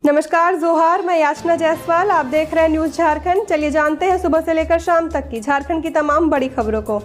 नमस्कार जोहार, मैं याचना जायसवाल। आप देख रहे हैं न्यूज झारखंड। चलिए जानते हैं सुबह से लेकर शाम तक की झारखंड की तमाम बड़ी खबरों को।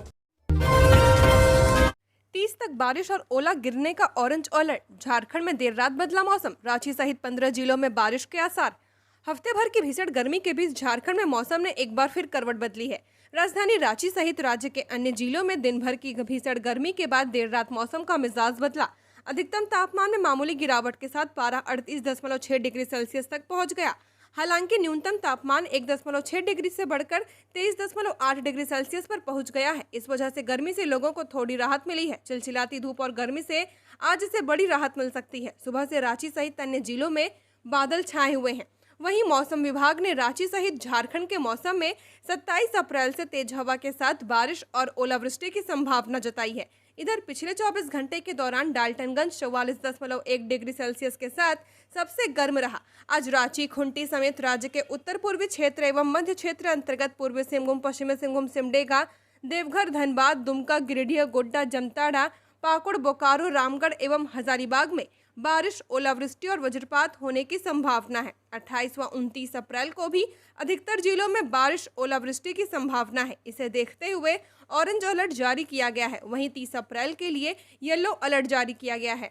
30 तक बारिश और ओला गिरने का ऑरेंज अलर्ट। झारखंड में देर रात बदला मौसम। रांची सहित 15 जिलों में बारिश के आसार। हफ्ते भर की भीषण गर्मी के बीच झारखंड में मौसम ने एक बार फिर करवट बदली है। राजधानी रांची सहित राज्य के अन्य जिलों में दिन भर की भीषण गर्मी के बाद देर रात मौसम का मिजाज बदला। अधिकतम तापमान में मामूली गिरावट के साथ पारा 38.6 डिग्री सेल्सियस तक पहुंच गया। हालांकि न्यूनतम तापमान 1.6 डिग्री से बढ़कर 23.8 डिग्री सेल्सियस पर पहुंच गया है। इस वजह से गर्मी से लोगों को थोड़ी राहत मिली है। चिलचिलाती धूप और गर्मी से आज से बड़ी राहत मिल सकती है। सुबह से रांची सहित अन्य जिलों में बादल छाए हुए हैं। वहीं मौसम विभाग ने रांची सहित झारखंड के मौसम में 27 अप्रैल से तेज हवा के साथ बारिश और ओलावृष्टि की संभावना जताई है। इधर पिछले 24 घंटे के दौरान डाल्टनगंज 44.1 डिग्री सेल्सियस के साथ सबसे गर्म रहा। आज रांची, खूंटी समेत राज्य के उत्तर पूर्वी क्षेत्र एवं मध्य क्षेत्र अंतर्गत पूर्वी सिंहभूम, पश्चिमी सिंहभूम, सिमडेगा, देवघर, धनबाद, दुमका, गिरिडीह, गोड्डा, जामताड़ा, पाकुड़, बोकारो, रामगढ़ एवं हजारीबाग में बारिश, ओलावृष्टि और वज्रपात होने की संभावना है। 28 व 29 अप्रैल को भी अधिकतर जिलों में बारिश, ओलावृष्टि की संभावना है। इसे देखते हुए ऑरेंज अलर्ट जारी किया गया है। वहीं 30 अप्रैल के लिए येलो अलर्ट जारी किया गया है।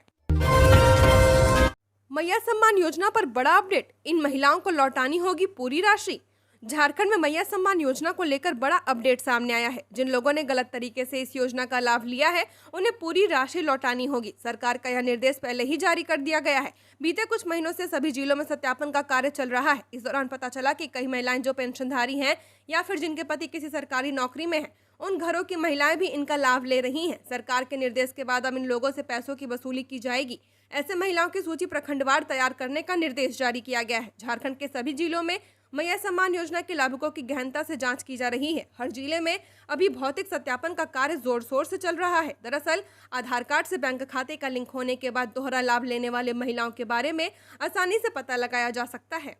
मैया सम्मान योजना पर बड़ा अपडेट। इन महिलाओं को लौटानी होगी पूरी राशि। झारखंड में मैया सम्मान योजना को लेकर बड़ा अपडेट सामने आया है। जिन लोगों ने गलत तरीके से इस योजना का लाभ लिया है, उन्हें पूरी राशि लौटानी होगी। सरकार का यह निर्देश पहले ही जारी कर दिया गया है। बीते कुछ महीनों से सभी जिलों में सत्यापन का कार्य चल रहा है। इस दौरान पता चला कि कई महिलाएं जो पेंशनधारी हैं या फिर जिनके पति किसी सरकारी नौकरी में हैं, उन घरों की महिलाएं भी इनका लाभ ले रही हैं। सरकार के निर्देश के बाद अब इन लोगों से पैसों की वसूली की जाएगी। ऐसे महिलाओं की सूची प्रखंडवार तैयार करने का निर्देश जारी किया गया है। झारखंड के सभी जिलों में मैया सम्मान योजना के लाभुकों की गहनता से जांच की जा रही है। हर जिले में अभी भौतिक सत्यापन का कार्य जोर शोर से चल रहा है। दरअसल आधार कार्ड से बैंक खाते का लिंक होने के बाद दोहरा लाभ लेने वाले महिलाओं के बारे में आसानी से पता लगाया जा सकता है।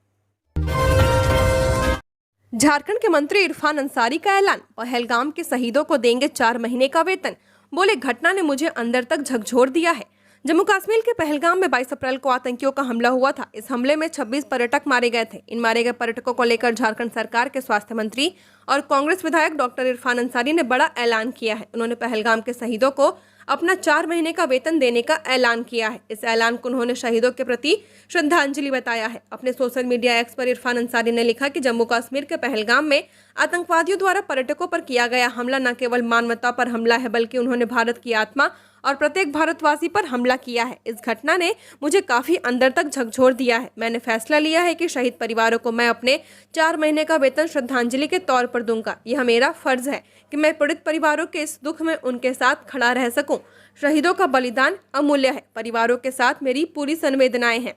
झारखंड के मंत्री इरफान अंसारी का ऐलान। पहलगाम के शहीदों को देंगे 4 महीने का वेतन। बोले, घटना ने मुझे अंदर तक झकझोर दिया है। जम्मू कश्मीर के पहलगाम में 22 अप्रैल को आतंकियों का हमला हुआ था। इस हमले में 26 पर्यटक मारे गए थे। इन मारे गए पर्यटकों को लेकर झारखंड सरकार के स्वास्थ्य मंत्री और कांग्रेस विधायक डॉक्टर इरफान अंसारी ने बड़ा ऐलान किया है। उन्होंने पहलगाम के शहीदों को अपना 4 महीने का वेतन देने का ऐलान किया है। इस ऐलान को उन्होंने शहीदों के प्रति श्रद्धांजलि बताया है। अपने सोशल मीडिया एक्स पर इरफान अंसारी ने लिखा कि जम्मू कश्मीर के पहलगाम में आतंकवादियों द्वारा पर्यटकों पर किया गया हमला न केवल मानवता पर हमला है, बल्कि उन्होंने भारत की आत्मा और प्रत्येक भारतवासी पर हमला किया है। इस घटना ने मुझे काफी अंदर तक झकझोर दिया है। मैंने फैसला लिया है कि शहीद परिवारों को मैं अपने 4 महीने का वेतन श्रद्धांजलि के तौर पर दूंगा। यह मेरा फर्ज है कि मैं पीड़ित परिवारों के इस दुख में उनके साथ खड़ा रह सकूं। शहीदों का बलिदान अमूल्य है। परिवारों के साथ मेरी पूरी संवेदनाएं हैं।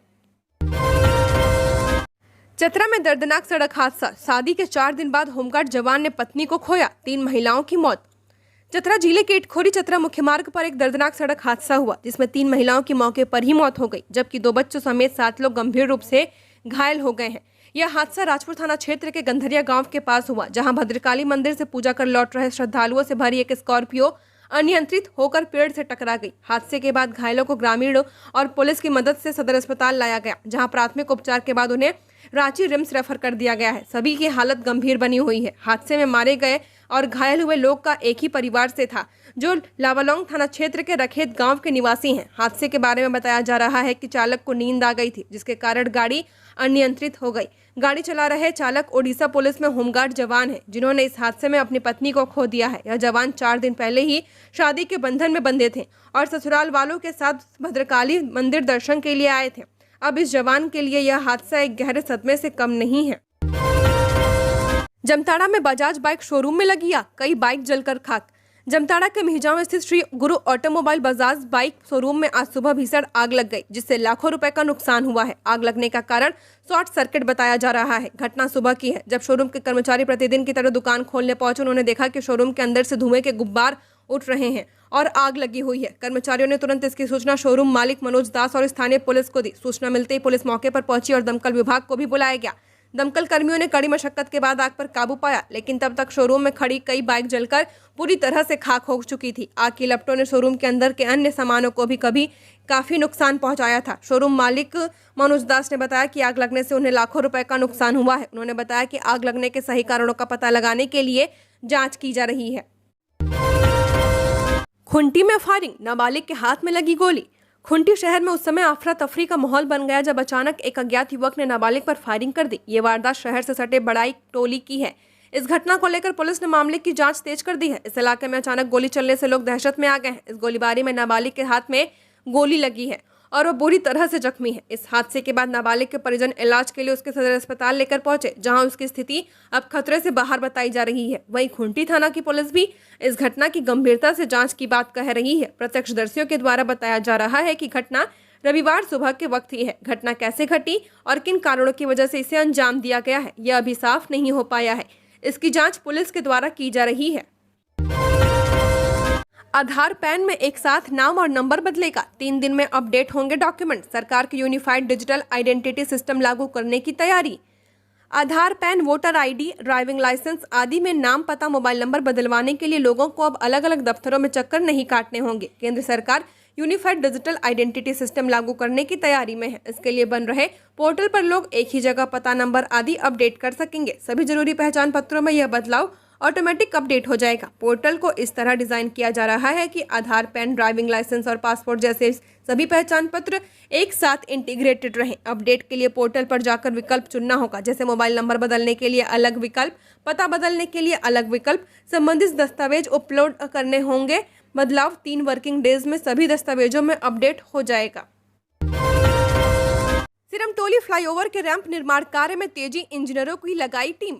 चतरा में दर्दनाक सड़क हादसा। शादी के 4 दिन बाद होमगार्ड जवान ने पत्नी को खोया। 3 महिलाओं की मौत। चतरा जिले के इटखोरी चतरा मुख्य मार्ग पर एक दर्दनाक सड़क हादसा हुआ, जिसमें 3 महिलाओं की मौके पर ही मौत हो गई, जबकि 2 बच्चों समेत 7 लोग गंभीर रूप से घायल हो गए हैं। यह हादसा राजपुर थाना क्षेत्र के गंधरिया गांव के पास हुआ, जहां भद्रकाली मंदिर से पूजा कर लौट रहे श्रद्धालुओं से भरी एक स्कॉर्पियो अनियंत्रित होकर पेड़ से टकरा गई। हादसे के बाद घायलों को ग्रामीणों और पुलिस की मदद से सदर अस्पताल लाया गया, जहां प्राथमिक उपचार के बाद उन्हें रांची रिम्स रेफर कर दिया गया है। सभी की हालत गंभीर बनी हुई है। हादसे में मारे गए और घायल हुए लोग का एक ही परिवार से था, जो लावालोंग थाना क्षेत्र के रखेत गांव के निवासी हैं। हादसे के बारे में बताया जा रहा है कि चालक को नींद आ गई थी, जिसके कारण गाड़ी अनियंत्रित हो गई। गाड़ी चला रहे चालक ओडिशा पुलिस में होमगार्ड जवान है, जिन्होंने इस हादसे में अपनी पत्नी को खो दिया है। यह जवान 4 दिन पहले ही शादी के बंधन में बंधे थे और ससुराल वालों के साथ भद्रकाली मंदिर दर्शन के लिए आए थे। अब इस जवान के लिए यह हादसा एक गहरे सदमे से कम नहीं है। जामताड़ा में बजाज बाइक शोरूम में लगी आग, कई बाइक जलकर खाक। जामताड़ा के मिहिजाम स्थित श्री गुरु ऑटोमोबाइल बजाज बाइक शोरूम में आज सुबह भीषण आग लग गई, जिससे लाखों रुपए का नुकसान हुआ है। आग लगने का कारण शॉर्ट सर्किट बताया जा रहा है। घटना सुबह की है, जब शोरूम के कर्मचारी प्रतिदिन की तरह दुकान खोलने पहुंचे। उन्होंने देखा कि शोरूम के अंदर से धुएं के गुब्बार उठ रहे हैं और आग लगी हुई है। कर्मचारियों ने तुरंत इसकी सूचना शोरूम मालिक मनोज दास और स्थानीय पुलिस को दी। सूचना मिलते ही पुलिस मौके पर पहुंची और दमकल विभाग को भी बुलाया गया। दमकल कर्मियों ने कड़ी मशक्कत के बाद आग पर काबू पाया, लेकिन तब तक शोरूम में खड़ी कई बाइक जलकर पूरी तरह से खाक हो चुकी थी। आग की लपटों ने शोरूम के अंदर के अन्य सामानों को भी काफी नुकसान पहुंचाया था। शोरूम मालिक मनोज दास ने बताया कि आग लगने से उन्हें लाखों रुपए का नुकसान हुआ है। उन्होंने बताया कि आग लगने के सही कारणों का पता लगाने के लिए जांच की जा रही है। खुंटी में फायरिंग, नाबालिग के हाथ में लगी गोली। खुंटी शहर में उस समय अफरा तफरी का माहौल बन गया जब अचानक एक अज्ञात युवक ने नाबालिग पर फायरिंग कर दी। ये वारदात शहर से सटे बड़ाई टोली की है। इस घटना को लेकर पुलिस ने मामले की जांच तेज कर दी है। इस इलाके में अचानक गोली चलने से लोग दहशत में आ गए हैं। इस गोलीबारी में नाबालिग के हाथ में गोली लगी है और वो बुरी तरह से जख्मी है। इस हादसे के बाद नाबालिग के परिजन इलाज के लिए उसके सदर अस्पताल लेकर पहुंचे, जहां उसकी स्थिति अब खतरे से बाहर बताई जा रही है। वहीं खुंटी थाना की पुलिस भी इस घटना की गंभीरता से जांच की बात कह रही है। प्रत्यक्षदर्शियों के द्वारा बताया जा रहा है कि घटना रविवार सुबह के वक्त ही है। घटना कैसे घटी और किन कारणों की वजह से इसे अंजाम दिया गया है, यह अभी साफ नहीं हो पाया है। इसकी जांच पुलिस के द्वारा की जा रही है। आधार पैन में एक साथ नाम और नंबर बदलेगा, 3 दिन में अपडेट होंगे डॉक्यूमेंट। सरकार की यूनिफाइड डिजिटल आइडेंटिटी सिस्टम लागू करने की तैयारी। Aadhaar PAN, voter ID, driving licence आदि में नाम, पता, मोबाइल नंबर बदलवाने के लिए लोगों को अब अलग अलग दफ्तरों में चक्कर नहीं काटने होंगे। केंद्र सरकार यूनिफाइड डिजिटल आइडेंटिटी सिस्टम लागू करने की तैयारी में है। इसके लिए बन रहे पोर्टल पर लोग एक ही जगह पता, नंबर आदि अपडेट कर सकेंगे। सभी जरूरी पहचान पत्रों में यह बदलाव ऑटोमेटिक अपडेट हो जाएगा। पोर्टल को इस तरह डिजाइन किया जा रहा है कि आधार, पैन, ड्राइविंग लाइसेंस और पासपोर्ट जैसे सभी पहचान पत्र एक साथ इंटीग्रेटेड रहें। अपडेट के लिए पोर्टल पर जाकर विकल्प चुनना होगा, जैसे मोबाइल नंबर बदलने के लिए अलग विकल्प, पता बदलने के लिए अलग विकल्प, संबंधित दस्तावेज अपलोड करने होंगे। बदलाव 3 वर्किंग डेज में सभी दस्तावेजों में अपडेट हो जाएगा। सिरमटोली फ्लाईओवर के रैंप निर्माण कार्य में तेजी, इंजीनियरों की लगाई टीम।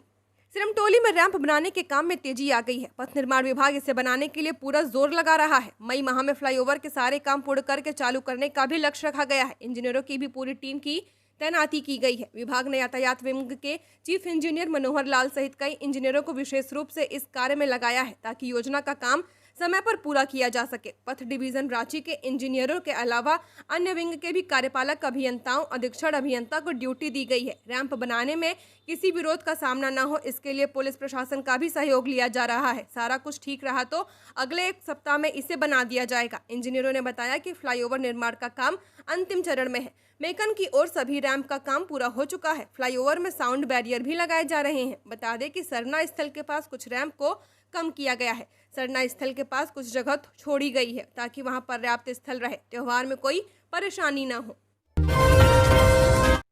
सिरमटोली में रैंप बनाने के काम में तेजी आ गई है। पथ निर्माण विभाग इसे बनाने के लिए पूरा जोर लगा रहा है। मई माह में फ्लाईओवर के सारे काम पूर्ण करके चालू करने का भी लक्ष्य रखा गया है। इंजीनियरों की भी पूरी टीम की तैनाती की गई है। विभाग ने यातायात विंग के चीफ इंजीनियर मनोहर लाल सहित कई इंजीनियरों को विशेष रूप से इस कार्य में लगाया है, ताकि योजना का काम समय पर पूरा किया जा सके। पथ डिवीजन रांची के इंजीनियरों के अलावा अन्य विंग के भी कार्यपालक अभियंताओं, अधीक्षण अभियंता को ड्यूटी दी गई है। रैंप बनाने में किसी विरोध का सामना न हो, इसके लिए पुलिस प्रशासन का भी सहयोग लिया जा रहा है। सारा कुछ ठीक रहा तो अगले 1 सप्ताह में इसे बना दिया जाएगा। इंजीनियरों ने बताया कि फ्लाईओवर निर्माण का काम अंतिम चरण में है। मेकन की ओर सभी रैंप का काम पूरा हो चुका है। फ्लाईओवर में साउंड बैरियर भी लगाए जा रहे हैं। बता दें कि सरना स्थल के पास कुछ रैंप को कम किया गया है। सरना स्थल के पास कुछ जगह छोड़ी गई है, ताकि वहां पर्याप्त स्थल रहे, त्योहार में कोई परेशानी न हो।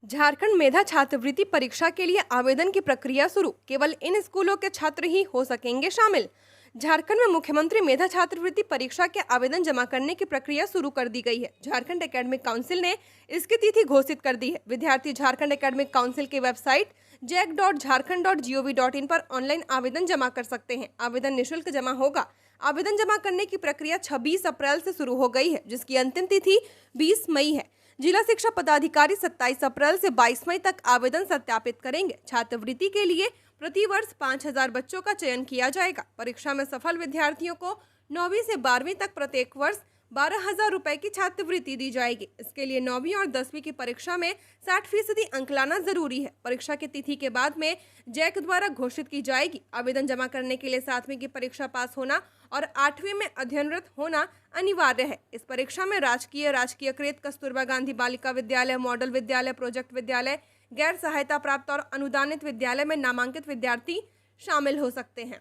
झारखंड मेधा छात्रवृत्ति परीक्षा के लिए आवेदन की प्रक्रिया शुरू, केवल इन स्कूलों के छात्र ही हो सकेंगे शामिल। झारखंड में मुख्यमंत्री मेधा छात्रवृत्ति परीक्षा के आवेदन जमा करने की प्रक्रिया शुरू कर दी गई है। झारखंड एकेडमिक काउंसिल ने इसकी तिथि घोषित कर दी है। विद्यार्थी झारखंड एकेडमिक काउंसिल की वेबसाइट jac.jharkhand.gov.in पर ऑनलाइन आवेदन जमा कर सकते हैं। आवेदन निःशुल्क जमा होगा। आवेदन जमा करने की प्रक्रिया 26 अप्रैल से शुरू हो गई है, जिसकी अंतिम तिथि 20 मई है। जिला शिक्षा पदाधिकारी 27 अप्रैल से 22 मई तक आवेदन सत्यापित करेंगे। छात्रवृत्ति के लिए प्रति वर्ष 5000 बच्चों का चयन किया जाएगा। परीक्षा में सफल विद्यार्थियों को 9वीं से 12वीं तक प्रत्येक वर्ष 12,000 रुपए की छात्रवृत्ति दी जाएगी। इसके लिए 9वीं और 10वीं की परीक्षा में 60% अंक लाना जरूरी है। परीक्षा की तिथि के बाद में जैक द्वारा घोषित की जाएगी। आवेदन जमा करने के लिए 7वीं की परीक्षा पास होना और 8वीं में अध्ययनरत होना अनिवार्य है। इस परीक्षा में राजकीयकृत कस्तूरबा गांधी बालिका विद्यालय, मॉडल विद्यालय, प्रोजेक्ट विद्यालय, गैर सहायता प्राप्त और अनुदानित विद्यालय में नामांकित विद्यार्थी शामिल हो सकते हैं।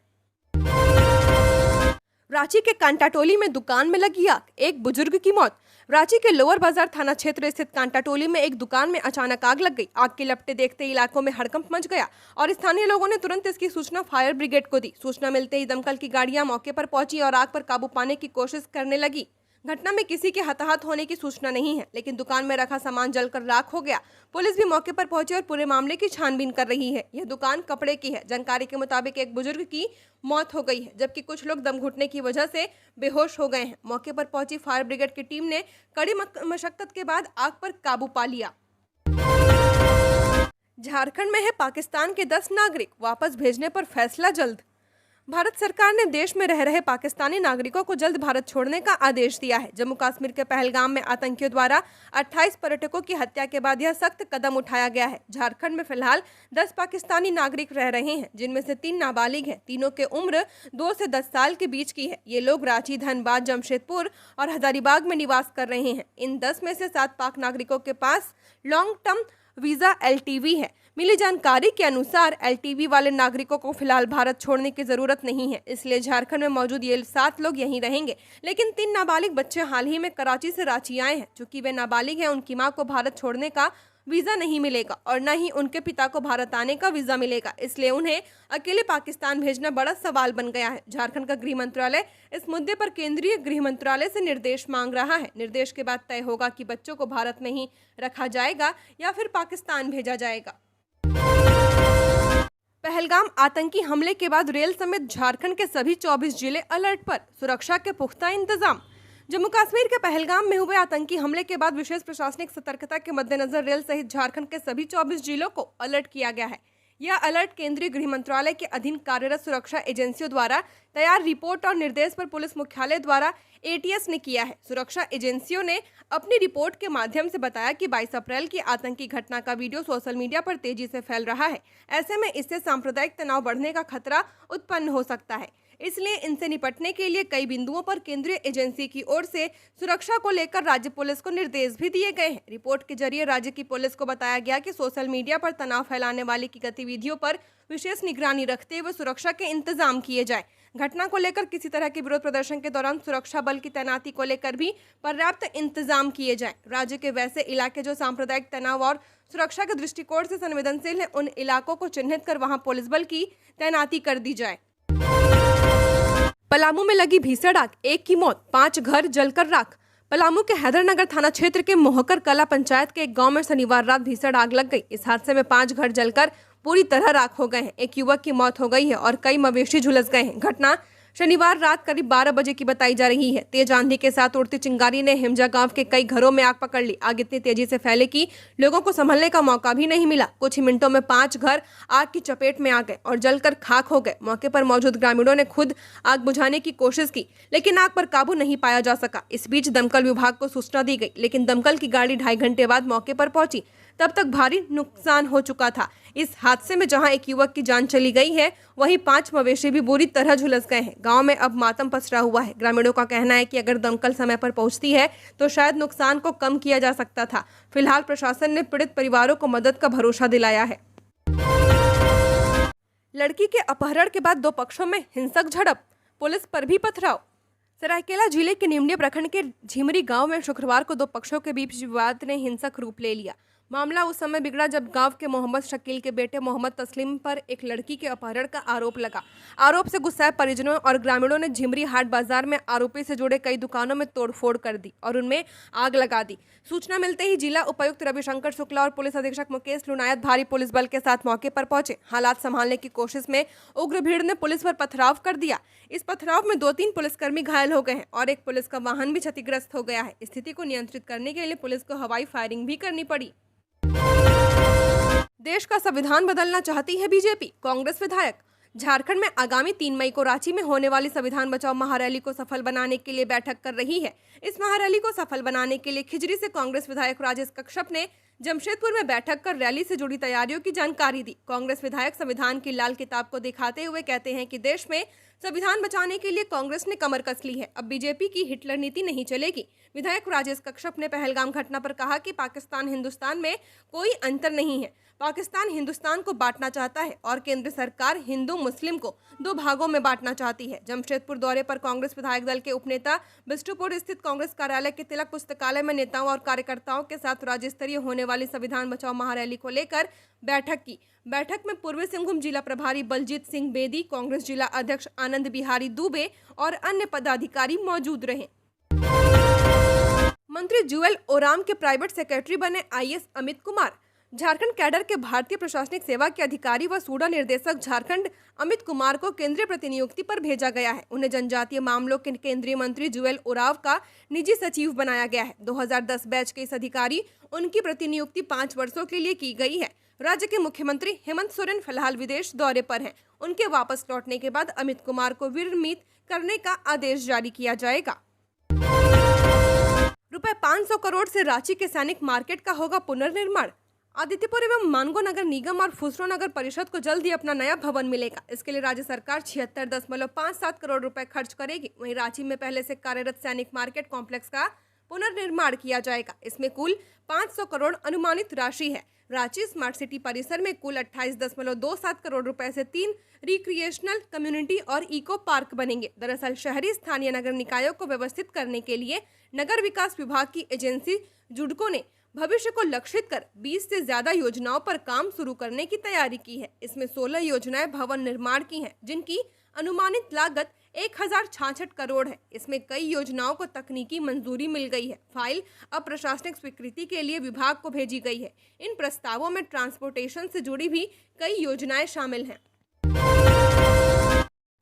रांची के कांटाटोली में दुकान में लगी आग, एक बुजुर्ग की मौत। रांची के लोअर बाजार थाना क्षेत्र स्थित कांटाटोली में एक दुकान में अचानक आग लग गई। आग की लपटें देखते ही इलाकों में हड़कंप मच गया और स्थानीय लोगों ने तुरंत इसकी सूचना फायर ब्रिगेड को दी। सूचना मिलते ही दमकल की गाड़ियां मौके पर पहुंची और आग पर काबू पाने की कोशिश करने लगी। घटना में किसी के हताहत होने की सूचना नहीं है, लेकिन दुकान में रखा सामान जलकर राख हो गया। पुलिस भी मौके पर पहुंची और पूरे मामले की छानबीन कर रही है। यह दुकान कपड़े की है। जानकारी के मुताबिक एक बुजुर्ग की मौत हो गई है, जबकि कुछ लोग दम घुटने की वजह से बेहोश हो गए हैं। मौके पर पहुंची फायर ब्रिगेड की टीम ने कड़ी मशक्कत के बाद आग पर काबू पा लिया। झारखंड में है पाकिस्तान के 10 नागरिक, वापस भेजने पर फैसला जल्द। भारत सरकार ने देश में रह रहे पाकिस्तानी नागरिकों को जल्द भारत छोड़ने का आदेश दिया है। जम्मू कश्मीर के पहलगाम में आतंकियों द्वारा 28 पर्यटकों की हत्या के बाद यह सख्त कदम उठाया गया है। झारखंड में फिलहाल 10 पाकिस्तानी नागरिक रह रहे हैं, जिनमें से 3 नाबालिग हैं। तीनों की उम्र 2 से 10 साल के बीच की है। ये लोग रांची, धनबाद, जमशेदपुर और हजारीबाग में निवास कर रहे हैं। इन 10 में से 7 पाक नागरिकों के पास लॉन्ग टर्म वीजा LTV है। मिली जानकारी के अनुसार LTV वाले नागरिकों को फिलहाल भारत छोड़ने की जरूरत नहीं है, इसलिए झारखंड में मौजूद ये 7 लोग यहीं रहेंगे। लेकिन 3 नाबालिग बच्चे हाल ही में कराची से रांची आए हैं। चूंकि वे नाबालिग हैं, उनकी मां को भारत छोड़ने का वीजा नहीं मिलेगा और न ही उनके पिता को भारत आने का वीजा मिलेगा, इसलिए उन्हें अकेले पाकिस्तान भेजना बड़ा सवाल बन गया है। झारखंड का गृह मंत्रालय इस मुद्दे पर केंद्रीय गृह मंत्रालय से निर्देश मांग रहा है। निर्देश के बाद तय होगा कि बच्चों को भारत में ही रखा जाएगा या फिर पाकिस्तान भेजा जाएगा। पहलगाम आतंकी हमले के बाद रेल समेत झारखंड के सभी 24 जिले अलर्ट पर, सुरक्षा के पुख्ता इंतजाम। जम्मू कश्मीर के पहलगाम में हुए आतंकी हमले के बाद विशेष प्रशासनिक सतर्कता के मद्देनजर रेल सहित झारखंड के सभी 24 जिलों को अलर्ट किया गया है। यह अलर्ट केंद्रीय गृह मंत्रालय के अधीन कार्यरत सुरक्षा एजेंसियों द्वारा तैयार रिपोर्ट और निर्देश पर पुलिस मुख्यालय द्वारा ATS ने किया है। सुरक्षा एजेंसियों ने अपनी रिपोर्ट के माध्यम से बताया कि 22 अप्रैल की आतंकी घटना का वीडियो सोशल मीडिया पर तेजी से फैल रहा है। ऐसे में इससे सांप्रदायिक तनाव बढ़ने का खतरा उत्पन्न हो सकता है, इसलिए इनसे निपटने के लिए कई बिंदुओं पर केंद्रीय एजेंसी की ओर से सुरक्षा को लेकर राज्य पुलिस को निर्देश भी दिए गए हैं। रिपोर्ट के जरिए राज्य की पुलिस को बताया गया कि सोशल मीडिया पर तनाव फैलाने वाली की गतिविधियों पर विशेष निगरानी रखते हुए सुरक्षा के इंतजाम किए जाए। घटना को लेकर किसी तरह के विरोध प्रदर्शन के दौरान सुरक्षा बल की तैनाती को लेकर भी पर्याप्त इंतजाम किए जाएं। राज्य के वैसे इलाके जो सांप्रदायिक तनाव और सुरक्षा के दृष्टिकोण से संवेदनशील हैं, उन इलाकों को चिन्हित कर वहां पुलिस बल की तैनाती कर दी जाए। पलामू में लगी भीषण आग, 1 की मौत, 5 घर जलकर राख। पलामू के हैदरनगर थाना क्षेत्र के मोहकर कला पंचायत के एक गांव में शनिवार रात भीषण आग लग गई। इस हादसे में 5 घर जलकर पूरी तरह राख हो गए हैं। एक युवक की मौत हो गई है और कई मवेशी झुलस गए हैं। घटना शनिवार रात करीब 12 बजे की बताई जा रही है। तेज आंधी के साथ उड़ती चिंगारी ने हिमजा गांव के कई घरों में आग पकड़ ली। आग इतनी तेजी से फैले कि लोगों को संभलने का मौका भी नहीं मिला। कुछ ही मिनटों में 5 घर आग की चपेट में आ गए और जलकर खाक हो गए। मौके पर मौजूद ग्रामीणों ने खुद आग बुझाने की कोशिश की, लेकिन आग पर काबू नहीं पाया जा सका। इस बीच दमकल विभाग को सूचना दी गई, लेकिन दमकल की गाड़ी 2.5 घंटे बाद मौके पर पहुंची। तब तक भारी नुकसान हो चुका था। इस हादसे में जहां एक युवक की जान चली गई है, वहीं 5 मवेशी भी बुरी तरह झुलस गए हैं। गांव में अब मातम पसरा हुआ है। ग्रामीणों का कहना है कि अगर दमकल समय पर पहुंचती है तो शायद नुकसान को कम किया जा सकता था। फिलहाल प्रशासन ने पीड़ित परिवारों को मदद का भरोसा दिलाया है। लड़की के अपहरण के बाद 2 पक्षों में हिंसक झड़प, पुलिस पर भी पथराव। सरायकेला जिले के निमडिया प्रखंड के झिमरी गांव में शुक्रवार को 2 पक्षों के बीच विवाद ने हिंसक रूप ले लिया। मामला उस समय बिगड़ा जब गांव के मोहम्मद शकील के बेटे मोहम्मद तस्लीम पर एक लड़की के अपहरण का आरोप लगा। आरोप से गुस्साए परिजनों और ग्रामीणों ने झिमरी हाट बाजार में आरोपी से जुड़े कई दुकानों में तोड़फोड़ कर दी और उनमें आग लगा दी। सूचना मिलते ही जिला उपायुक्त रविशंकर शुक्ला और पुलिस अधीक्षक मुकेश लुनायत भारी पुलिस बल के साथ मौके पर पहुंचे। हालात संभालने की कोशिश में उग्र भीड़ ने पुलिस पर पथराव कर दिया। इस पथराव में 2-3 पुलिसकर्मी घायल हो गए हैं और एक पुलिस का वाहन भी क्षतिग्रस्त हो गया है। स्थिति को नियंत्रित करने के लिए पुलिस को हवाई फायरिंग भी करनी पड़ी। देश का संविधान बदलना चाहती है बीजेपी, कांग्रेस विधायक। झारखंड में आगामी 3 मई को रांची में होने वाली संविधान बचाओ महारैली को सफल बनाने के लिए बैठक कर रही है। इस महारैली को सफल बनाने के लिए खिजरी से कांग्रेस विधायक राजेश कश्यप ने जमशेदपुर में बैठक कर रैली से जुड़ी तैयारियों की जानकारी दी। कांग्रेस विधायक संविधान की लाल किताब को दिखाते हुए कहते हैं कि देश में संविधान बचाने के लिए कांग्रेस ने कमर कस ली है। अब बीजेपी की हिटलर नीति नहीं चलेगी। विधायक राजेश कश्यप ने पहलगाम घटना पर कहा कि पाकिस्तान हिंदुस्तान में कोई अंतर नहीं है। पाकिस्तान हिंदुस्तान को बांटना चाहता है और केंद्र सरकार हिंदू मुस्लिम को 2 भागों में बांटना चाहती है। जमशेदपुर दौरे पर कांग्रेस विधायक दल के उपनेता बिष्टुपुर स्थित कांग्रेस कार्यालय के तिलक पुस्तकालय में नेताओं और कार्यकर्ताओं के साथ राज्य स्तरीय होने वाली संविधान बचाओ महारैली को लेकर बैठक की। बैठक में पूर्वी सिंहभूम जिला प्रभारी बलजीत सिंह बेदी, कांग्रेस जिला अध्यक्ष आनंद बिहारी दुबे और अन्य पदाधिकारी मौजूद रहे। मंत्री जुएल ओराम के प्राइवेट सेक्रेटरी बने IAS अमित कुमार। झारखंड कैडर के भारतीय प्रशासनिक सेवा के अधिकारी व सूडा निर्देशक झारखंड अमित कुमार को केंद्रीय प्रतिनियुक्ति पर भेजा गया है। उन्हें जनजातीय मामलों के केंद्रीय मंत्री जुएल ओराव का निजी सचिव बनाया गया है। 2010 बैच के इस अधिकारी उनकी प्रतिनियुक्ति 5 वर्षों के लिए की गई है। राज्य के मुख्यमंत्री हेमंत सोरेन फिलहाल विदेश दौरे पर हैं। उनके वापस लौटने के बाद अमित कुमार को विरमित करने का आदेश जारी किया जाएगा। रुपए 500 करोड़ से रांची के सैनिक मार्केट का होगा पुनर्निर्माण। आदित्यपुर एवं मानगो नगर निगम और फुसरो नगर परिषद को जल्द ही अपना नया भवन मिलेगा। इसके लिए राज्य सरकार 76.57 करोड़ रुपए खर्च करेगी। वहीं रांची में पहले से कार्यरत सैनिक मार्केट कॉम्प्लेक्स का पुनर्निर्माण किया जाएगा। इसमें कुल 500 करोड़ अनुमानित राशि है। रांची स्मार्ट सिटी परिसर में कुल 28.27 करोड़ रुपए से 3 रिक्रिएशनल कम्युनिटी और इको पार्क बनेंगे। दरअसल शहरी स्थानीय नगर निकायों को व्यवस्थित करने के लिए नगर विकास विभाग की एजेंसी जुडको ने भविष्य को लक्षित कर 20 से ज्यादा योजनाओं पर काम शुरू करने की तैयारी की है। इसमें 16 योजनाएं भवन निर्माण की हैं, जिनकी अनुमानित लागत 1066 करोड़ है। इसमें कई योजनाओं को तकनीकी मंजूरी मिल गई है। फाइल अब प्रशासनिक स्वीकृति के लिए विभाग को भेजी गई है। इन प्रस्तावों में ट्रांसपोर्टेशन से जुड़ी भी कई योजनाएं शामिल हैं।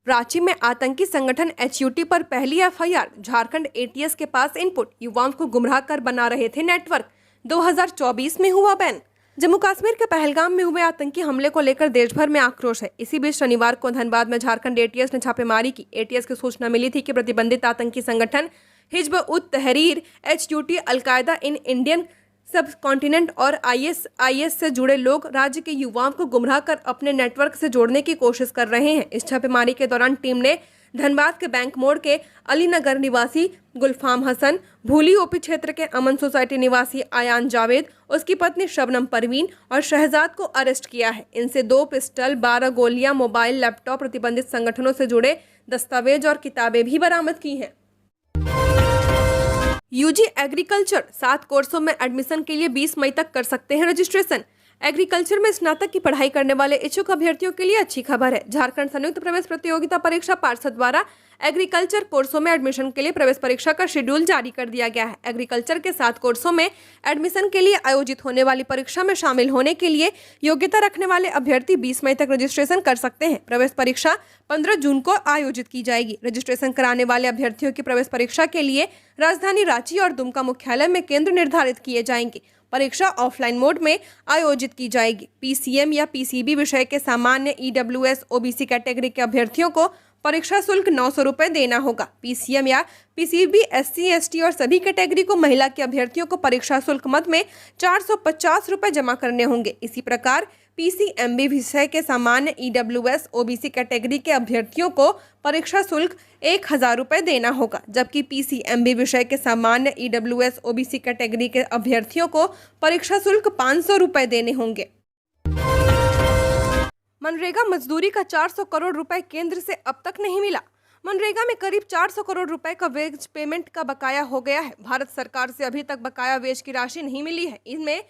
रांची में आतंकी संगठन HUT पर पहली FIR। झारखंड ATS के पास इनपुट, युवाओं को गुमराह कर बना रहे थे नेटवर्क। 2024 में हुआ बैन। जम्मू कश्मीर के पहलगाम में हुए आतंकी हमले को लेकर देश भर में आक्रोश है। इसी बीच शनिवार को धनबाद में झारखंड ATS ने छापेमारी की। ATS की सूचना मिली थी कि प्रतिबंधित आतंकी संगठन हिजब उत तहरीर HUT, अलकायदा इन इंडियन सब कॉन्टिनेंट और IS से जुड़े लोग राज्य के युवाओं को गुमराह कर अपने नेटवर्क से जोड़ने की कोशिश कर रहे हैं। इस छापेमारी के दौरान टीम ने धनबाद के बैंक मोड़ के अलीनगर निवासी गुलफाम हसन, भूली OP क्षेत्र के अमन सोसाइटी निवासी आयान जावेद, उसकी पत्नी शबनम परवीन और शहजाद को अरेस्ट किया है। इनसे 2 पिस्टल, 12 गोलियां, मोबाइल, लैपटॉप, प्रतिबंधित संगठनों से जुड़े दस्तावेज और किताबें भी बरामद की हैं। UG एग्रीकल्चर 7 कोर्सों में एडमिशन के लिए 20 मई तक कर सकते हैं रजिस्ट्रेशन। एग्रीकल्चर में स्नातक की पढ़ाई करने वाले इच्छुक अभ्यर्थियों के लिए अच्छी खबर है। झारखंड संयुक्त प्रवेश प्रतियोगिता परीक्षा पार्षद द्वारा एग्रीकल्चर कोर्सों में एडमिशन के लिए प्रवेश परीक्षा का शेड्यूल जारी कर दिया गया है। एग्रीकल्चर के 7 कोर्सों में एडमिशन के लिए आयोजित होने वाली परीक्षा में शामिल होने के लिए योग्यता रखने वाले अभ्यर्थी 20 मई तक रजिस्ट्रेशन कर सकते हैं। प्रवेश परीक्षा 15 जून को आयोजित की जाएगी। रजिस्ट्रेशन कराने वाले अभ्यर्थियों की प्रवेश परीक्षा के लिए राजधानी रांची और दुमका मुख्यालय में केंद्र निर्धारित किए जाएंगे। परीक्षा ऑफलाइन मोड में आयोजित की जाएगी। PCM या PCB विषय के सामान्य EWS OBC कैटेगरी के अभ्यर्थियों को परीक्षा शुल्क 900 रुपये देना होगा। PCM या PCB SC ST और सभी कैटेगरी को महिला के अभ्यर्थियों को परीक्षा शुल्क मद में 450 रुपये जमा करने होंगे। इसी प्रकार PCMB विषय के सामान्य EWS OBC कैटेगरी के अभ्यर्थियों को परीक्षा शुल्क 1000 रुपये देना होगा, जबकि PCMB विषय के सामान्य EWS OBC कैटेगरी के अभ्यर्थियों को परीक्षा शुल्क 500 रुपये देने होंगे। मनरेगा मजदूरी का 400 करोड़ रुपए केंद्र से अब तक नहीं मिला। मनरेगा में करीब 400 करोड़ रुपए का वेज पेमेंट का बकाया हो गया है। भारत सरकार से अभी तक बकाया वेज की राशि नहीं मिली है। इनमें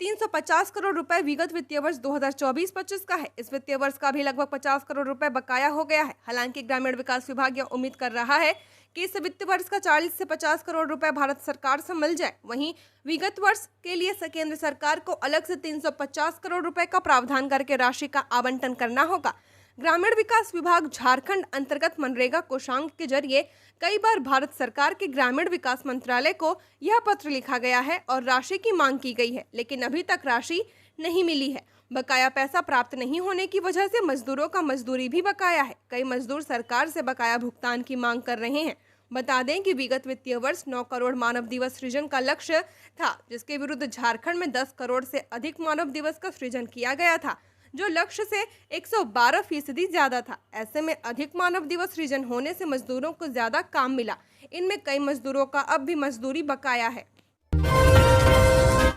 350 करोड़ रुपए विगत वित्तीय वर्ष 2024-25 का है। इस वित्तीय वर्ष का भी लगभग 50 करोड़ रुपए बकाया हो गया है। हालांकि ग्रामीण विकास विभाग यह उम्मीद कर रहा है कि इस वित्तीय वर्ष का 40 से 50 करोड़ रुपए भारत सरकार से मिल जाए। वहीं विगत वर्ष के लिए केंद्र सरकार को अलग से 350 करोड़ रुपए का प्रावधान करके राशि का आवंटन करना होगा। ग्रामीण विकास विभाग झारखंड अंतर्गत मनरेगा कोषांग के जरिए कई बार भारत सरकार के ग्रामीण विकास मंत्रालय को यह पत्र लिखा गया है और राशि की मांग की गई है, लेकिन अभी तक राशि नहीं मिली है। बकाया पैसा प्राप्त नहीं होने की वजह से मजदूरों का मजदूरी भी बकाया है। कई मजदूर सरकार से बकाया भुगतान की मांग कर रहे हैं। बता दें कि विगत वित्तीय वर्ष 9 करोड़ मानव दिवस सृजन का लक्ष्य था, जिसके विरुद्ध झारखंड में 10 करोड़ से अधिक मानव दिवस का सृजन किया गया था, जो लक्ष्य से 112% ज्यादा था। ऐसे में अधिक मानव दिवस सृजन होने से मजदूरों को ज्यादा काम मिला। इनमें कई मजदूरों का अब भी मजदूरी बकाया है।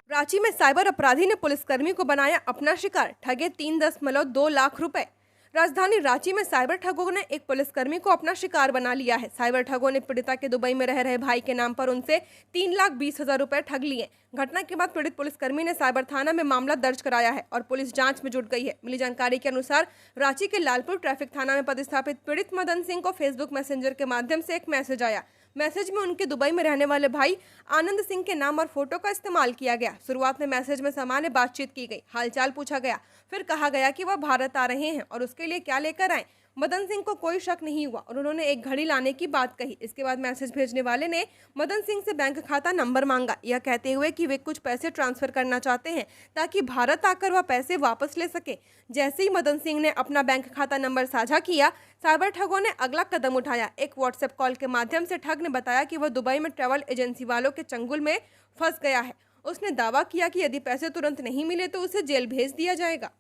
रांची में साइबर अपराधी ने पुलिसकर्मी को बनाया अपना शिकार, ठगे 3.2 लाख रुपए। राजधानी रांची में साइबर ठगों ने एक पुलिसकर्मी को अपना शिकार बना लिया है। साइबर ठगों ने पीड़िता के दुबई में रह रहे भाई के नाम पर उनसे 3,20,000 रुपए ठग लिए। घटना के बाद पीड़ित पुलिसकर्मी ने साइबर थाना में मामला दर्ज कराया है और पुलिस जांच में जुट गई है। मिली जानकारी के अनुसार रांची के लालपुर ट्रैफिक थाना में पदस्थापित पीड़ित मदन सिंह को फेसबुक मैसेंजर के माध्यम से एक मैसेज आया। मैसेज में उनके दुबई में रहने वाले भाई आनंद सिंह के नाम और फोटो का इस्तेमाल किया गया। शुरुआत में मैसेज में सामान्य बातचीत की गई, हालचाल पूछा गया, फिर कहा गया कि वह भारत आ रहे हैं और उसके लिए क्या लेकर आए। मदन सिंह को कोई शक नहीं हुआ और उन्होंने एक घड़ी लाने की बात कही। इसके बाद मैसेज भेजने वाले ने मदन सिंह से बैंक खाता नंबर मांगा, यह कहते हुए कि वे कुछ पैसे ट्रांसफर करना चाहते हैं ताकि भारत आकर वह पैसे वापस ले सके। जैसे ही मदन सिंह ने अपना बैंक खाता नंबर साझा किया, साइबर ठगों ने अगला कदम उठाया। एक व्हाट्सएप कॉल के माध्यम से ठग ने बताया कि वह दुबई में ट्रैवल एजेंसी वालों के चंगुल में फंस गया है। उसने दावा किया कि यदि पैसे तुरंत नहीं मिले तो उसे जेल भेज दिया जाएगा।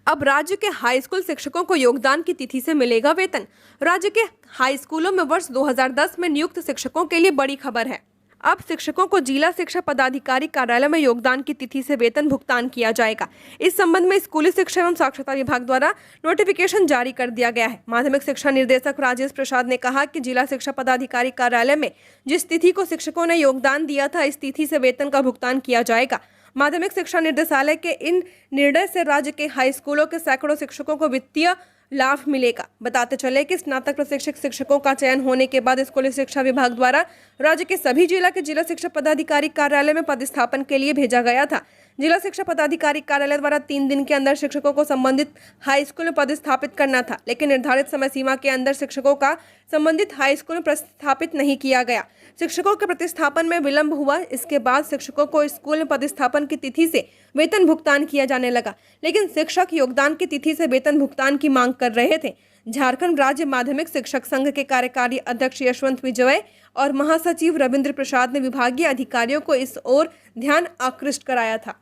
अब राज्य के हाई स्कूल शिक्षकों को योगदान की तिथि से मिलेगा वेतन। राज्य के हाई स्कूलों में वर्ष 2010 में नियुक्त शिक्षकों के लिए बड़ी खबर है। अब शिक्षकों को जिला शिक्षा पदाधिकारी कार्यालय में योगदान की तिथि से वेतन भुगतान किया जाएगा। इस संबंध में स्कूली शिक्षा एवं साक्षरता विभाग द्वारा नोटिफिकेशन जारी कर दिया गया है। माध्यमिक शिक्षा निर्देशक राजेश प्रसाद ने कहा कि जिला शिक्षा पदाधिकारी कार्यालय में जिस तिथि को शिक्षकों ने योगदान दिया था, इस तिथि से वेतन का भुगतान किया जाएगा। माध्यमिक शिक्षा निर्देशालय के इन निर्णय से राज्य के हाई स्कूलों के सैकड़ों शिक्षकों को वित्तीय लाभ मिलेगा। बताते चले कि स्नातक प्रशिक्षक शिक्षकों का चयन होने के बाद स्कूली शिक्षा विभाग द्वारा राज्य के सभी जिला के जिला शिक्षा पदाधिकारी कार्यालय में पदस्थापन के लिए भेजा गया था। जिला शिक्षा पदाधिकारी कार्यालय द्वारा 3 दिन के अंदर शिक्षकों को संबंधित हाई स्कूल में पदस्थापित करना था, लेकिन निर्धारित समय सीमा के अंदर शिक्षकों का संबंधित हाई स्कूल में प्रस्थापित नहीं किया गया। शिक्षकों के प्रतिस्थापन में विलंब हुआ। इसके बाद शिक्षकों को स्कूल में पदस्थापन की तिथि से वेतन भुगतान किया जाने लगा, लेकिन शिक्षक योगदान की तिथि से वेतन भुगतान की मांग कर रहे थे। झारखंड राज्य माध्यमिक शिक्षक संघ के कार्यकारी अध्यक्ष यशवंत विजय और महासचिव रविंद्र प्रसाद ने विभागीय अधिकारियों को इस ओर ध्यान आकृष्ट कराया था।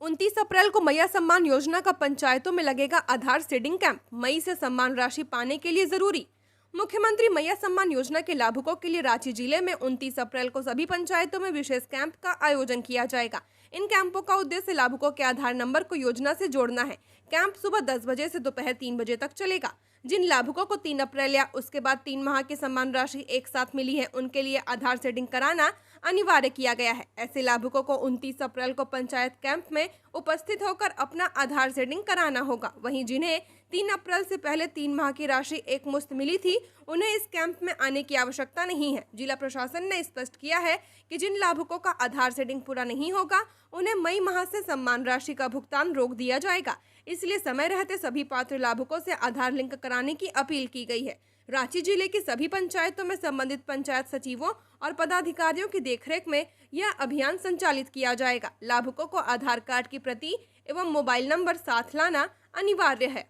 29 अप्रैल को मैया सम्मान योजना का पंचायतों में लगेगा आधार सीडिंग कैंप। मई से सम्मान राशि पाने के लिए जरूरी। मुख्यमंत्री मैया सम्मान योजना के लाभुकों के लिए रांची जिले में 29 अप्रैल को सभी पंचायतों में विशेष कैंप का आयोजन किया जाएगा। इन कैंपों का उद्देश्य लाभुकों के आधार नंबर को योजना से जोड़ना है। कैंप सुबह 10 बजे से दोपहर 3 बजे तक चलेगा। जिन लाभुकों को 3 अप्रैल या उसके बाद 3 माह की सम्मान राशि एक साथ मिली है, उनके लिए आधार सीडिंग कराना अनिवार्य किया गया है। ऐसे लाभुकों को 29 अप्रैल को पंचायत कैंप में उपस्थित होकर अपना आधार सीडिंग कराना होगा। वहीं जिन्हें 3 अप्रैल से पहले 3 माह की राशि एक मुश्त मिली थी, उन्हें इस कैंप में आने की आवश्यकता नहीं है। जिला प्रशासन ने स्पष्ट किया है कि जिन लाभुकों का आधार सीडिंग पूरा नहीं होगा, उन्हें मई माह से सम्मान राशि का भुगतान रोक दिया जाएगा। इसलिए समय रहते सभी पात्र लाभुकों से आधार लिंक कराने की अपील की गई है। रांची जिले की सभी पंचायतों में संबंधित पंचायत सचिवों और पदाधिकारियों की देखरेख में यह अभियान संचालित किया जाएगा। लाभुकों को आधार कार्ड की प्रति एवं मोबाइल नंबर साथ लाना अनिवार्य है।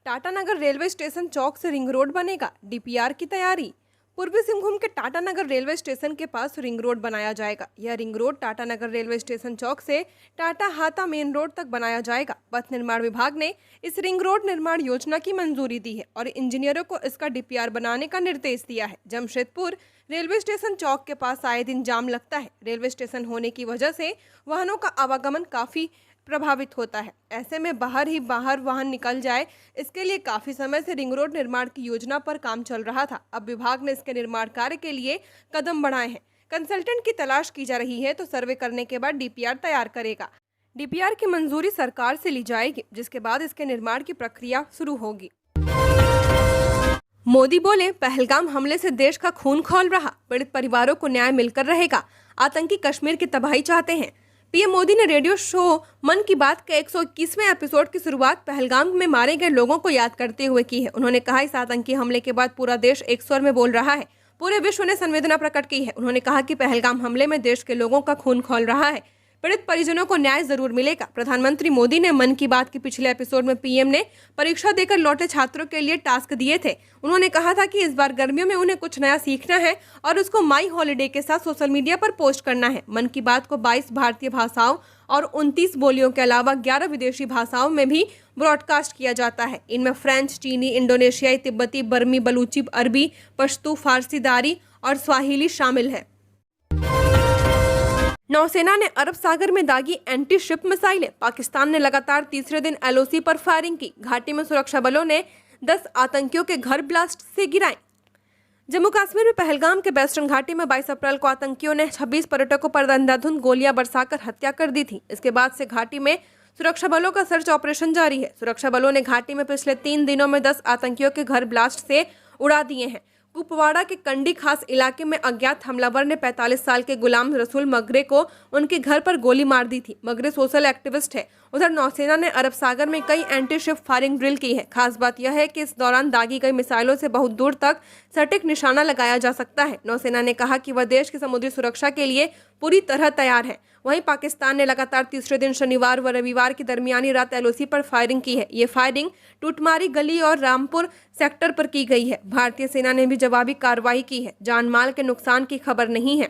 टाटानगर रेलवे स्टेशन चौक से रिंग रोड बनेगा, डीपीआर की तैयारी। पूर्वी सिंहभूम के टाटानगर रेलवे स्टेशन के पास रिंग रोड बनाया जाएगा। यह ring road Tatanagar railway station चौक से टाटा हाता मेन रोड तक बनाया जाएगा। पथ निर्माण विभाग ने इस रिंग रोड निर्माण योजना की मंजूरी दी है और इंजीनियरों को इसका डीपीआर बनाने का निर्देश दिया है। जमशेदपुर रेलवे स्टेशन चौक के पास आए दिन जाम लगता है। रेलवे स्टेशन होने की वजह से वाहनों का आवागमन काफ़ी प्रभावित होता है। ऐसे में बाहर ही बाहर वाहन निकल जाए, इसके लिए काफी समय से रिंग रोड निर्माण की योजना पर काम चल रहा था। अब विभाग ने इसके निर्माण कार्य के लिए कदम बढ़ाए हैं। कंसल्टेंट की तलाश की जा रही है, तो सर्वे करने के बाद डीपीआर तैयार करेगा। डीपीआर की मंजूरी सरकार से ली जाएगी, जिसके बाद इसके निर्माण की प्रक्रिया शुरू होगी। मोदी बोले, पहलगाम हमले से देश का खून खौल रहा, पीड़ित परिवारों को न्याय मिलकर रहेगा। आतंकी कश्मीर की तबाही चाहते हैं। पीएम मोदी ने रेडियो शो मन की बात के 121वें एपिसोड की शुरुआत पहलगाम में मारे गए लोगों को याद करते हुए की है। उन्होंने कहा, इस आतंकी हमले के बाद पूरा देश एक स्वर में बोल रहा है, पूरे विश्व ने संवेदना प्रकट की है। उन्होंने कहा कि पहलगाम हमले में देश के लोगों का खून खौल रहा है, पीड़ित परिजनों को न्याय जरूर मिलेगा। प्रधानमंत्री मोदी ने मन की बात के पिछले एपिसोड में पीएम ने परीक्षा देकर लौटे छात्रों के लिए टास्क दिए थे। उन्होंने कहा था कि इस बार गर्मियों में उन्हें कुछ नया सीखना है और उसको माई हॉलीडे के साथ सोशल मीडिया पर पोस्ट करना है। मन की बात को 22 भारतीय भाषाओं और 29 बोलियों के अलावा 11 विदेशी भाषाओं में भी ब्रॉडकास्ट किया जाता है। इनमें फ्रेंच, चीनी, इंडोनेशियाई, तिब्बती, बर्मी, बलूची, अरबी, पश्तू, फारसी, दारी और स्वाहिली शामिल है। नौसेना ने अरब सागर में दागी एंटी शिप मिसाइलें। पाकिस्तान ने लगातार तीसरे दिन एलओसी पर फायरिंग की। घाटी में सुरक्षा बलों ने 10 आतंकियों के घर ब्लास्ट से गिराए। जम्मू कश्मीर में पहलगाम के वेस्टर्न घाटी में 22 अप्रैल को आतंकियों ने 26 पर्यटकों पर अंधाधुंध गोलियां बरसाकर हत्या कर दी थी। इसके बाद से घाटी में सुरक्षा बलों का सर्च ऑपरेशन जारी है। सुरक्षा बलों ने घाटी में पिछले 3 दिनों में 10 आतंकियों के घर ब्लास्ट से उड़ा दिए हैं। कुपवाड़ा के कंडी खास इलाके में अज्ञात हमलावर ने 45 साल के गुलाम रसूल मगरे को उनके घर पर गोली मार दी थी। मगरे सोशल एक्टिविस्ट है। उधर नौसेना ने अरब सागर में कई एंटी शिप फायरिंग ड्रिल की है। खास बात यह है कि इस दौरान दागी गई मिसाइलों से बहुत दूर तक सटीक निशाना लगाया जा सकता है। नौसेना ने कहा कि वह देश की समुद्री सुरक्षा के लिए पूरी तरह तैयार है। वहीं पाकिस्तान ने लगातार तीसरे दिन शनिवार व रविवार की दरमियानी रात एलओसी पर फायरिंग की है। ये फायरिंग टूटमारी गली और रामपुर सेक्टर पर की गई है। भारतीय सेना ने भी जवाबी कार्रवाई की है। जानमाल के नुकसान की खबर नहीं है।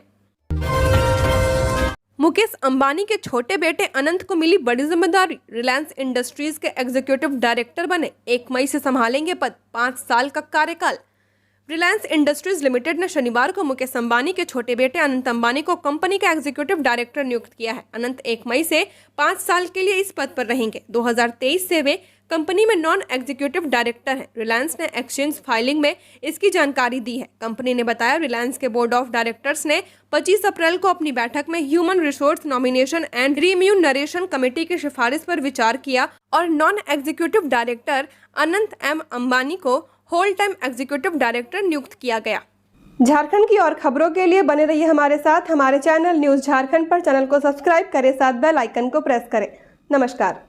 मुकेश अंबानी के छोटे बेटे अनंत को मिली बड़ी जिम्मेदारी। रिलायंस इंडस्ट्रीज के एग्जीक्यूटिव डायरेक्टर बने। 1 मई से संभालेंगे पद, 5 साल का कार्यकाल। रिलायंस इंडस्ट्रीज लिमिटेड ने शनिवार को मुकेश अंबानी के छोटे बेटे अनंत अंबानी को कंपनी का एग्जीक्यूटिव डायरेक्टर नियुक्त किया है। अनंत 1 मई से 5 साल के लिए इस पद पर रहेंगे। 2023 से वे कंपनी में नॉन एग्जीक्यूटिव डायरेक्टर हैं। रिलायंस ने एक्सचेंज फाइलिंग में इसकी जानकारी दी है। कंपनी ने बताया, रिलायंस के बोर्ड ऑफ डायरेक्टर्स ने 25 अप्रैल को अपनी बैठक में human resource nomination and रीम्यूनरेशन committee की सिफारिश पर विचार किया और नॉन एग्जीक्यूटिव डायरेक्टर अनंत एम अंबानी को होल टाइम एग्जीक्यूटिव डायरेक्टर नियुक्त किया गया। झारखंड की और खबरों के लिए बने रहिए हमारे साथ। हमारे चैनल न्यूज झारखंड पर चैनल को सब्सक्राइब करें, साथ बेल आइकन को प्रेस करें। नमस्कार।